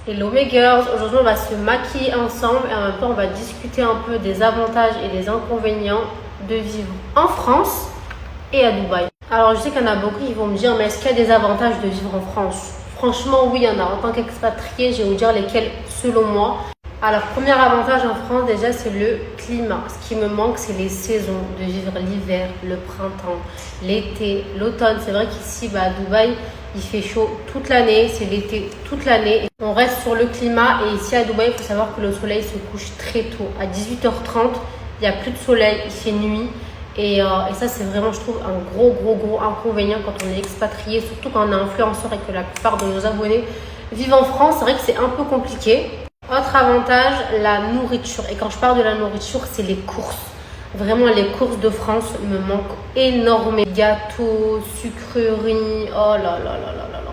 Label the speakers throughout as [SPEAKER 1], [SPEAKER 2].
[SPEAKER 1] Hello mes girls, aujourd'hui on va se maquiller ensemble et en même temps on va discuter un peu des avantages et des inconvénients de vivre en France et à Dubaï. Alors je sais qu'il y en a beaucoup qui vont me dire mais est-ce qu'il y a des avantages de vivre en France? Franchement oui, il y en a. En tant qu'expatrié, je vais vous dire lesquels selon moi. Alors premier avantage en France déjà c'est le climat. Ce qui me manque c'est les saisons, de vivre l'hiver, le printemps, l'été, l'automne. C'est vrai qu'ici à Dubaï il fait chaud toute l'année, c'est l'été toute l'année. On reste sur le climat et ici à Dubaï, il faut savoir que le soleil se couche très tôt. À 18h30, il n'y a plus de soleil, il fait nuit. Et ça, c'est vraiment, je trouve, un gros inconvénient quand on est expatrié, surtout quand on est influenceur et que la plupart de nos abonnés vivent en France. C'est vrai que c'est un peu compliqué. Autre avantage, la nourriture. Et quand je parle de la nourriture, c'est les courses. Vraiment, les courses de France me manquent énormément. Gâteaux, sucreries, oh là là là là là là.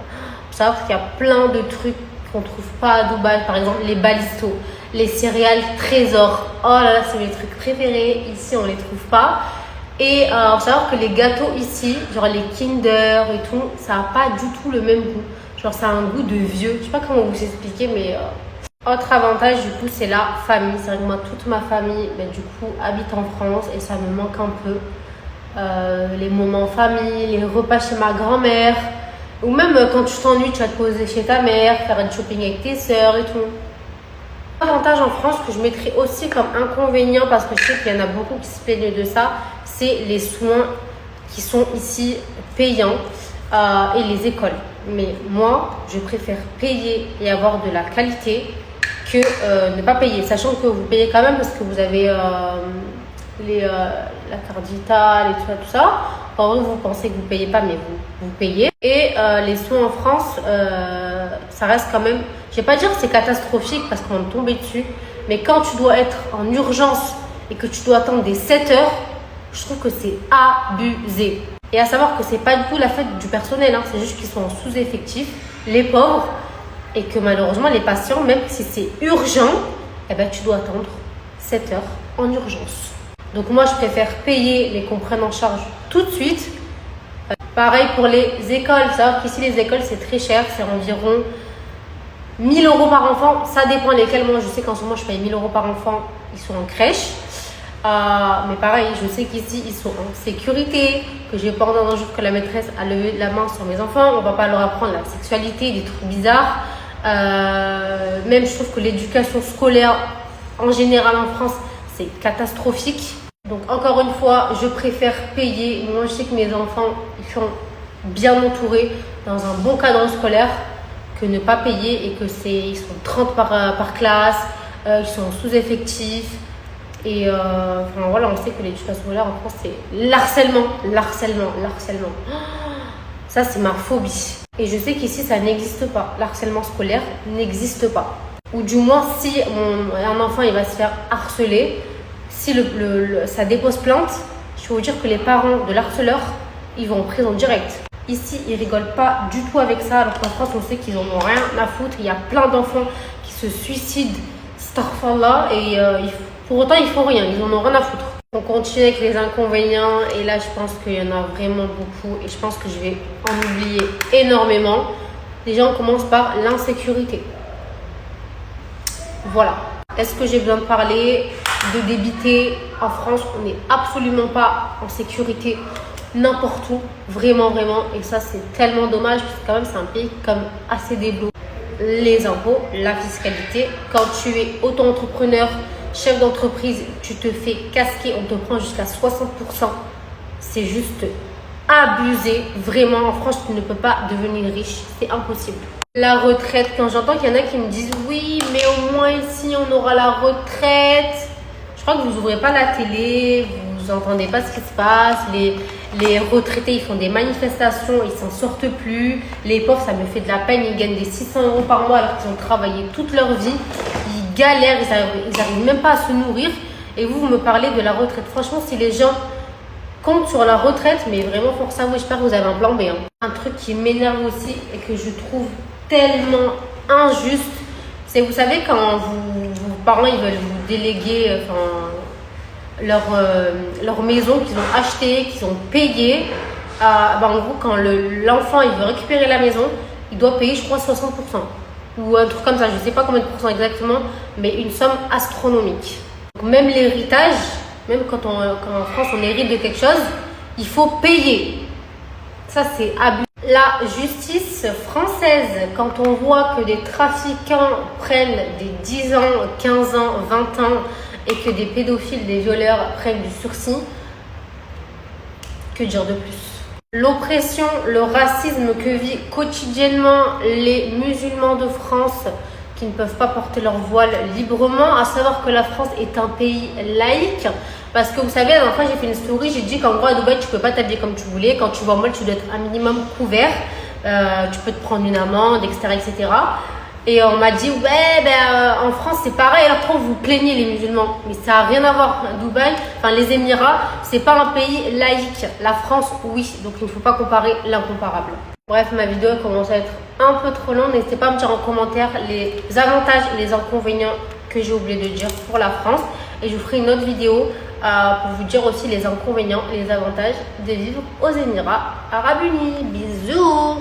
[SPEAKER 1] Faut savoir qu'il y a plein de trucs qu'on ne trouve pas à Dubaï. Par exemple, les balistos, les céréales trésor. Oh là là, c'est mes trucs préférés. Ici, on ne les trouve pas. Et faut savoir que les gâteaux ici, genre les Kinder et tout, ça n'a pas du tout le même goût. Genre, ça a un goût de vieux. Je sais pas comment vous expliquer, mais... Autre avantage du coup c'est la famille. C'est vrai que moi toute ma famille du coup habite en France et ça me manque un peu. Les moments en famille, les repas chez ma grand-mère. Ou même quand tu t'ennuies, tu vas te poser chez ta mère, faire du shopping avec tes sœurs et tout. Avantage en France que je mettrais aussi comme inconvénient parce que je sais qu'il y en a beaucoup qui se plaignent de ça, c'est les soins qui sont ici payants et les écoles. Mais moi, je préfère payer et avoir de la qualité que ne pas payer, sachant que vous payez quand même parce que vous avez la carte vitale et tout ça. En vrai, vous pensez que vous ne payez pas, mais vous payez. Et les soins en France, ça reste quand même, je ne vais pas dire que c'est catastrophique parce qu'on est tombé dessus, mais quand tu dois être en urgence et que tu dois attendre des 7 heures, je trouve que c'est abusé. Et à savoir que c'est pas du tout la faute du personnel, c'est juste qu'ils sont en sous-effectif, les pauvres, et que malheureusement les patients, même si c'est urgent, tu dois attendre 7 heures en urgence. Donc moi je préfère payer les qu'on prenne en charge tout de suite. Pareil pour les écoles, savoir qu'ici les écoles c'est très cher, c'est environ 1000 € par enfant, ça dépend lesquels. Moi je sais qu'en ce moment je paye 1000 € par enfant, ils sont en crèche. Mais pareil, je sais qu'ici ils sont en sécurité, que j'ai pas entendu un jour que la maîtresse a levé la main sur mes enfants. On va pas leur apprendre la sexualité, des trucs bizarres. Même je trouve que l'éducation scolaire en général en France c'est catastrophique. Donc encore une fois, je préfère payer. Moi je sais que mes enfants ils sont bien entourés dans un bon cadre scolaire que ne pas payer et que ils sont 30 par classe, ils sont sous-effectifs. Et voilà, on sait que l'éducation scolaire en France, c'est l'harcèlement. Ça, c'est ma phobie. Et je sais qu'ici, ça n'existe pas. L'harcèlement scolaire n'existe pas. Ou du moins, si un enfant il va se faire harceler, si ça dépose plainte, je peux vous dire que les parents de l'harceleur, ils vont en prison direct. Ici, ils rigolent pas du tout avec ça. Alors qu'en France, on sait qu'ils n'en ont rien à foutre. Il y a plein d'enfants qui se suicident, astaghfirullah, et pour autant, ils font rien, ils en ont rien à foutre. On continue avec les inconvénients et là, je pense qu'il y en a vraiment beaucoup et je pense que je vais en oublier énormément. Déjà, on commence par l'insécurité. Voilà. Est-ce que j'ai besoin de parler, de débiter? En France, on n'est absolument pas en sécurité n'importe où, vraiment. Et ça, c'est tellement dommage parce que quand même, c'est un pays comme assez développé. Les impôts, la fiscalité, quand tu es auto-entrepreneur, chef d'entreprise, tu te fais casquer, on te prend jusqu'à 60%. C'est juste abusé. Vraiment, en France, tu ne peux pas devenir riche. C'est impossible. La retraite, quand j'entends qu'il y en a qui me disent « Oui, mais au moins ici, on aura la retraite. » Je crois que vous n'ouvrez pas la télé, vous n'entendez pas ce qui se passe. Les retraités, ils font des manifestations, ils s'en sortent plus. Les pauvres, ça me fait de la peine. Ils gagnent des 600 € par mois alors qu'ils ont travaillé toute leur vie. Ils galèrent, ils n'arrivent même pas à se nourrir. Et vous me parlez de la retraite. Franchement, si les gens comptent sur la retraite, mais vraiment, pour ça, j'espère que vous avez un plan B. Un truc qui m'énerve aussi et que je trouve tellement injuste, c'est, vous savez, quand vos parents ils veulent vous déléguer leur maison qu'ils ont achetée, qu'ils ont payée. En gros, quand l'enfant il veut récupérer la maison, il doit payer, je crois, 60%. ou un truc comme ça, je ne sais pas combien de pourcents exactement, mais une somme astronomique. Donc, même l'héritage, même quand en France on hérite de quelque chose, il faut payer. Ça c'est abusé. La justice française, quand on voit que des trafiquants prennent des 10 ans, 15 ans, 20 ans et que des pédophiles, des violeurs prennent du sursis, que dire de plus? L'oppression, le racisme que vivent quotidiennement les musulmans de France qui ne peuvent pas porter leur voile librement, à savoir que la France est un pays laïque. Parce que vous savez, la dernière fois j'ai fait une story, j'ai dit qu'en gros à Dubaï tu peux pas t'habiller comme tu voulais, quand tu vas en mall tu dois être un minimum couvert, tu peux te prendre une amende, etc. Et on m'a dit ouais en France c'est pareil, alors pourquoi vous plaignez les musulmans? Mais ça n'a rien à voir. Dubaï, enfin les Émirats, c'est pas un pays laïque. La France oui, donc il ne faut pas comparer l'incomparable. Bref, ma vidéo commence à être un peu trop longue. N'hésitez pas à me dire en commentaire les avantages et les inconvénients que j'ai oublié de dire pour la France. Et je vous ferai une autre vidéo pour vous dire aussi les inconvénients et les avantages de vivre aux Émirats Arabes Unis. Bisous!